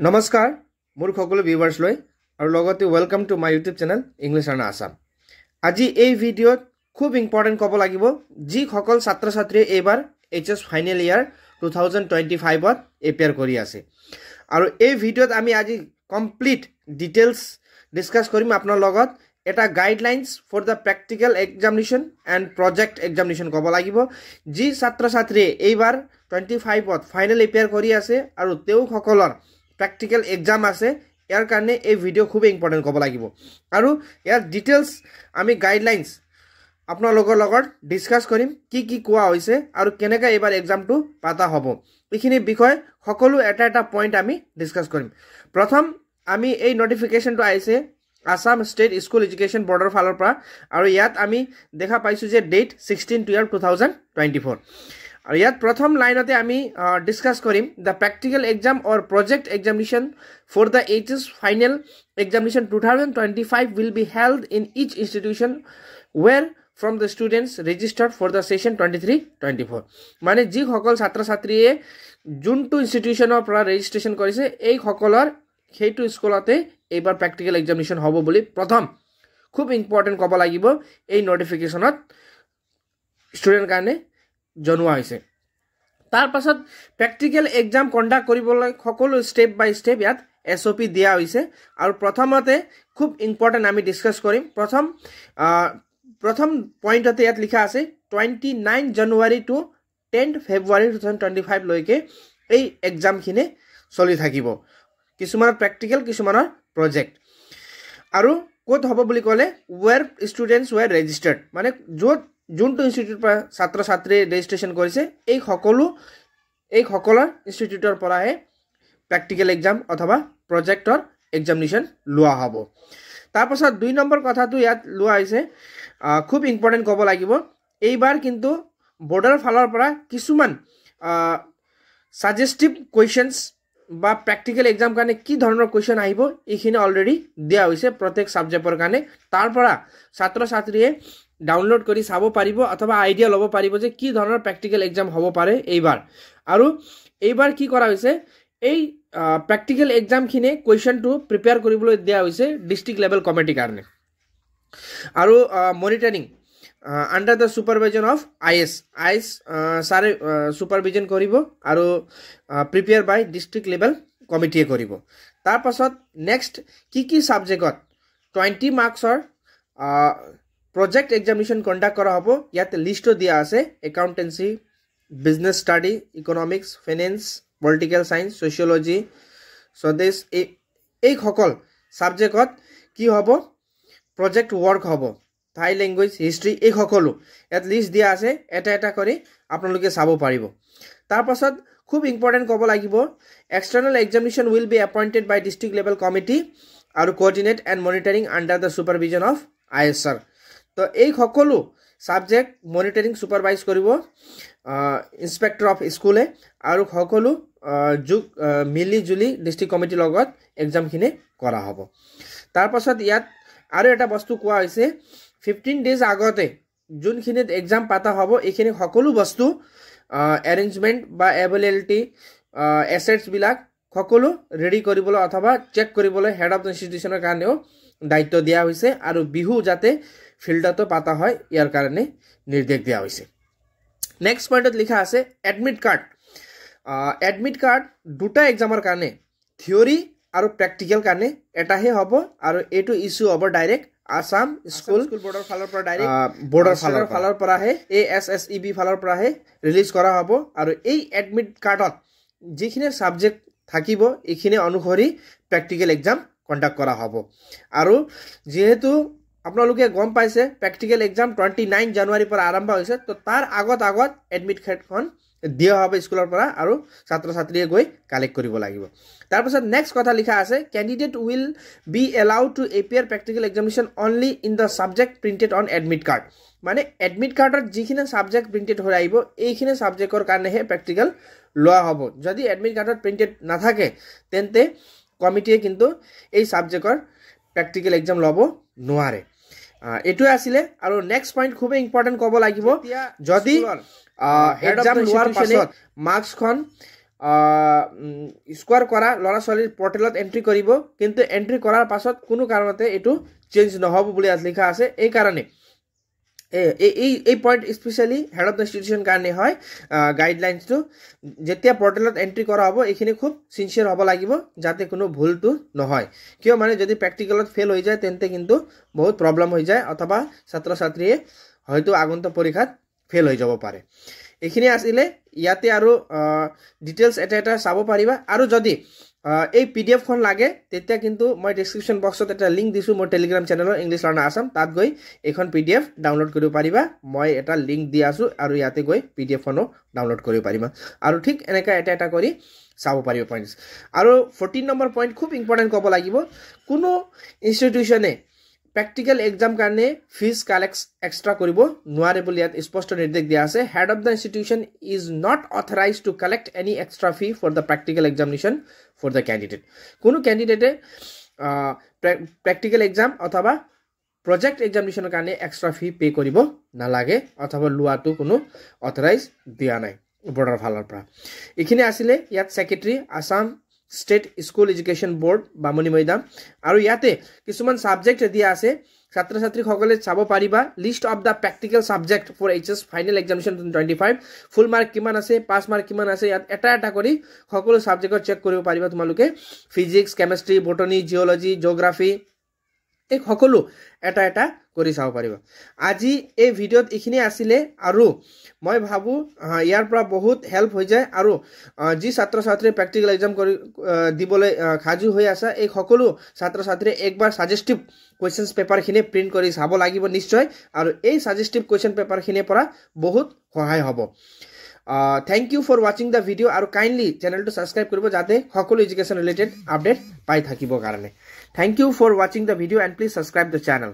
নমস্কাৰ মোৰ সকলো ভিউৱাৰ্ছলৈ আৰু লগতে welcome to my YouTube channel English আৰু আসাম। আজি এই ভিডিঅ'ত খুব ইম্পৰ্টেণ্ট ক'ব লাগিব যি সকল ছাত্ৰ ছাত্ৰীয়ে এইবাৰ এইচএছ ফাইনেল ইয়াৰ 2025ত এপিয়াৰ কৰি আছে। আৰু এই ভিডিঅ'ত আমি আজি কমপ্লিট ডিটেইলছ ডিসকাস কৰিম আপোনাৰ লগত। এটা guidelines for the practical examination and project examination ক'ব লাগিব যি ছাত্ৰ ছাত্ৰীয়ে এইবাৰ 25ত ফাইনেল এপিয়াৰ কৰি আছে আৰু তেওঁসকলৰ প্ৰেক্টিকেল এক্সাম আছে। ইয়াৰ কাৰণে এই ভিডিঅ' খুব ইম্পৰ্টেণ্ট ক'ব লাগিব আৰু ইয়াৰ ডিটেইলছ আমি গাইডলাইন্স আপোনালোকৰ লগত ডিসকাস কৰিম কি কি কোৱা হৈছে আৰু কেনেকৈ এইবাৰ এক্সামটো পাতা হ'ব। এইখিনি বিষয় সকলো এটা পইণ্ট আমি ডিসকাস কৰিম। প্ৰথম আমি এই নটিফিকেশ্যনটো আহিছে আসাম ষ্টেট স্কুল এডুকেশ্যন বৰ্ডৰ ফালৰ পৰা আৰু ইয়াত আমি দেখা পাইছোঁ যে ডেট 16/12/2024 আৰু ইয়াত প্ৰথম লাইনতে আমি ডিসকাস কৰিম the practical exam or project examination for the HS final examination 2025 will be held in each institution where from the students registered for the session 23-24 মানে যি সকল ছাত্ৰ ছাত্ৰীয়ে যোনটো ইনষ্টিটিউচনৰ পৰা ৰেজিষ্ট্ৰেশ্যন কৰিছে এই সকলৰ সেইটো স্কুলতে এইবাৰ প্ৰেক্টিকেল এক্সামিনেশ্যন হ'ব বুলি প্ৰথম খুব ইম্পৰ্টেণ্ট ক'ব লাগিব এই নটিফিকেশ্যনত ষ্টুডেণ্ট কাৰণে জনোৱা হৈছে। তাৰ পাছত প্ৰেক্টিকেল এক্সাম কণ্ডাক্ট কৰিবলৈ সকলো ষ্টেপ বাই ষ্টেপ ইয়াত SOP দিয়া হৈছে আৰু প্ৰথমতে খুব ইম্পৰ্টেণ্ট আমি ডিসকাস কৰিম। প্ৰথম পইণ্টতে ইয়াত লিখা আছে 29 জানুৱাৰী টু 10 ফেব্ৰুৱাৰী 2025 লৈকে এই এক্সামখিনি চলি থাকিব। কিছুমানৰ প্ৰেক্টিকেল কিছুমানৰ প্ৰজেক্ট আৰু ক'ত হ'ব বুলি ক'লে ৱেৰ ষ্টুডেণ্টছ ৱেৰ ৰেজিষ্টাৰ্ড মানে য'ত যোনটো ইনষ্টিটিউটৰ পৰা ছাত্ৰ ছাত্ৰীয়ে ৰেজিষ্ট্ৰেশ্যন কৰিছে এই সকলৰ ইনষ্টিটিউটৰ পৰাহে প্ৰেক্টিকেল এক্সাম অথবা প্ৰজেক্টৰ এক্সামিনেশ্যন লোৱা হ'ব। তাৰপাছত 2 নম্বৰ কথাটো ইয়াত লোৱা হৈছে খুব ইম্পৰ্টেণ্ট ক'ব লাগিব এইবাৰ কিন্তু বৰ্ডৰ ফালৰ পৰা কিছুমান ছাজেষ্টিভ কুৱেশ্যনছ বা প্ৰেক্টিকেল এক্সাম কাৰণে কি ধৰণৰ কুৱেশ্যন আহিব এইখিনি অলৰেডি দিয়া হৈছে প্ৰত্যেক ছাবজেক্টৰ কাৰণে। তাৰ পৰা ছাত্ৰ ছাত্ৰীয়ে ডাউনলোড কৰি চাব পাৰিব অথবা আইডিয়া ল'ব পাৰিব যে কি ধৰণৰ প্ৰেক্টিকেল এক্সাম হ'ব পাৰে এইবাৰ। আৰু এইবাৰ কি কৰা হৈছে এই প্ৰেক্টিকেল এক্সামখিনি কুৱেশ্যনটো প্ৰিপেয়াৰ কৰিবলৈ দিয়া হৈছে ডিষ্ট্ৰিক্ট লেভেল কমিটিৰ কাৰণে আৰু monitoring under the supervision of IS ছাৰে ছুপাৰভিজন কৰিব আৰু প্ৰিপেয়াৰ বাই ডিষ্ট্ৰিক্ট লেভেল কমিটিয়ে কৰিব। তাৰপাছত নেক্সট কি ছাবজেক্টত 20 মাৰ্কছৰ প্ৰজেক্ট এক্সামিনেশ্যন কণ্ডাক্ট কৰা হ'ব ইয়াত লিষ্টটো দিয়া আছে accountancy business study economics finance political science sociology স্বদেশ এই সকল ছাবজেক্টত কি হ'ব প্ৰজেক্ট ৱৰ্ক হ'ব। থাই লেংগুৱেজ হিষ্ট্ৰী এই সকলো ইয়াত লিষ্ট দিয়া আছে এটা কৰি আপোনালোকে চাব পাৰিব। তাৰপাছত খুব ইম্পৰ্টেণ্ট ক'ব লাগিব external examination will be appointed by district level committee আৰু coordinate and monitoring under the supervision of IS sir. তো এই সকলো ছাবজেক্ট মনিটৰিং ছুপাৰভাইজ কৰিব ইনস্পেক্টৰ অফ স্কুলে আৰু সকলো মিলি জুলি ডিষ্ট্ৰিক্ট কমিটিৰ লগত এক্সামখিনি কৰা হ'ব। তাৰপাছত ইয়াত আৰু এটা বস্তু কোৱা হৈছে 15 ডেজ আগতে যোনখিনিত এক্সাম পাতা হ'ব এইখিনি সকলো বস্তু এৰেঞ্জমেণ্ট বা এভেইলেবিলিটি এছেটছবিলাক সকলো ৰেডি কৰিবলৈ অথবা চেক কৰিবলৈ হেড অফ দ্য ইনষ্টিটিউশ্যনৰ কাৰণেও দায়িত্ব দিয়া হৈছে আৰু বিহু যাতে ফিল্ডতো পাতা হয় ইয়াৰ কাৰণে নিৰ্দেশ দিয়া হৈছে। নেক্সট পইণ্টত লিখা আছে এডমিট কাৰ্ড দুটা এক্সামৰ কাৰণে থিয়ৰী আৰু প্ৰেক্টিকেল কাৰণে এটাহে হ'ব আৰু এইটো ইছ্যু হ'ব ডাইৰেক্ট আসাম স্কুল বৰ্ডৰ ফালৰ পৰা বৰ্ডৰ ফালৰ পৰাহে ASSEB ফালৰ পৰাহে ৰিলিজ কৰা হ'ব আৰু এই এডমিট কাৰ্ডত যিখিনি ছাবজেক্ট থাকিব এইখিনি অনুসৰি প্ৰেক্টিকেল এক্সাম কণ্ডাক্ট কৰা হ'ব। আৰু যিহেতু আপোনালোকে গম পাইছে প্ৰেক্টিকেল এক্সাম 29 জানুৱাৰীৰ পৰা আৰম্ভ হৈছে তো তাৰ আগত এডমিট কাৰ্ডখন দিয়া হ'ব স্কুলৰ পৰা আৰু ছাত্ৰ ছাত্ৰীয়ে গৈ কালেক্ট কৰিব লাগিব। তাৰপিছত নেক্সট কথা লিখা আছে candidate will be allowed two appear practical examination only in the subject printed on admit card মানে এডমিট কাৰ্ডত যিখিনি ছাবজেক্ট প্ৰিণ্টেড হৈ আহিব এইখিনি ছাবজেক্টৰ কাৰণেহে প্ৰেক্টিকেল লোৱা হ'ব। যদি এডমিট কাৰ্ডত প্ৰিণ্টেড নাথাকে তেন্তে কমিটিয়ে কিন্তু এই ছাবজেক্টৰ প্ৰেক্টিকেল এক্সাম ল'ব নোৱাৰে। এইটোৱে আছিলে আৰু নেক্সট পইণ্ট খুবেই ইম্পৰ্টেণ্ট ক'ব লাগিব যদি এক্সাম লোৱাৰ পাছত মাৰ্কছখন স্কোৱাৰ কৰা ল'ৰা ছোৱালীৰ পৰ্টেলত এণ্ট্ৰি কৰিব কিন্তু এণ্ট্ৰি কৰাৰ পাছত কোনো কাৰণতে এইটো চেঞ্জ নহ'ব বুলি লিখা আছে এই কাৰণে এই point specially head of the institution কাৰণে হয় গাইডলাইনছটো যেতিয়া পৰ্টেলত এণ্ট্ৰি কৰা হ'ব এইখিনি খুব চিনচিয়াৰ হ'ব লাগিব যাতে কোনো ভুলটো নহয় কিয় মানে যদি প্ৰেক্টিকেলত ফেল হৈ যায় তেন্তে কিন্তু বহুত প্ৰব্লেম হৈ যায় অথবা ছাত্ৰ ছাত্ৰীয়ে হয়তো আগন্তুক পৰীক্ষাত ফেল হৈ যাব পাৰে এইখিনি আছিলে ইয়াতে আৰু ডিটেইলছ এটা চাব পাৰিবা আৰু যদি এই PDF খন লাগে তেতিয়া কিন্তু মই ডেসক্ৰিপচন বক্সত এটা লিংক দিছো মোৰ টেলিগ্ৰাম চেনেলৰ ইংলিছ লাৰ্নাৰ আসাম তাত গৈ এখন PDF ডাউনলোড কৰিব পাৰিবা মই এটা লিংক দি আছো আৰু ইয়াতে গৈ PDF খনো ডাউনলোড কৰিব পাৰিবা আৰু ঠিক এনেকা এটা কৰি চাব পাৰিবা পইণ্টছ আৰু 14 নম্বৰ পইণ্ট খুব ইম্পৰ্টেন্ট ক'ব লাগিব কোনো ইনষ্টিটিউচনে practical exam karne fees collect extra koribo noare boli yat sposto nirdesh dia ase head of the institution is not authorized to collect any extra fee for the practical examination for the candidate kono candidate practical exam othoba project examination karne extra fee pay koribo na lage othoba lua tu kono authorize dia nai border phalor pra ekhine asile yat secretary Assam State School Education Board Bamoni Moidam aru yate kisuman subject dia ase chhatra chhatri khokole chabo pariba list of the practical subject for HS final examination 2025 full mark kiman ase pass mark kiman ase yat eta kori khokolo subject check koribo pariba tumaluke physics chemistry botany geology geography এই সকলো এটা কৰি চাব পাৰিবা আজি এই ভিডিওত ইখিনি আছিল আৰু মই ভাবু ইয়াৰ পৰা বহুত হেল্প হৈ যায় আৰু যি ছাত্ৰ ছাত্ৰী প্ৰেক্টিকেল এক্সাম কৰি দিবলৈ খাজু হৈ আছে এই সকলো ছাত্ৰ ছাত্ৰী একবাৰ সাজেস্টিভ কোৱেশ্চনছ পেপাৰ খিনি প্ৰিন্ট কৰি চাব লাগিব নিশ্চয় আৰু এই সাজেস্টিভ কোৱেশ্চন পেপাৰ খিনি পৰা বহুত সহায় হ'ব thank you for watching the video আৰু kindly channel to subscribe কৰিব যাতে সকলো education related update পাই থাকিব কাৰণে thank you for watching the video and please subscribe the channel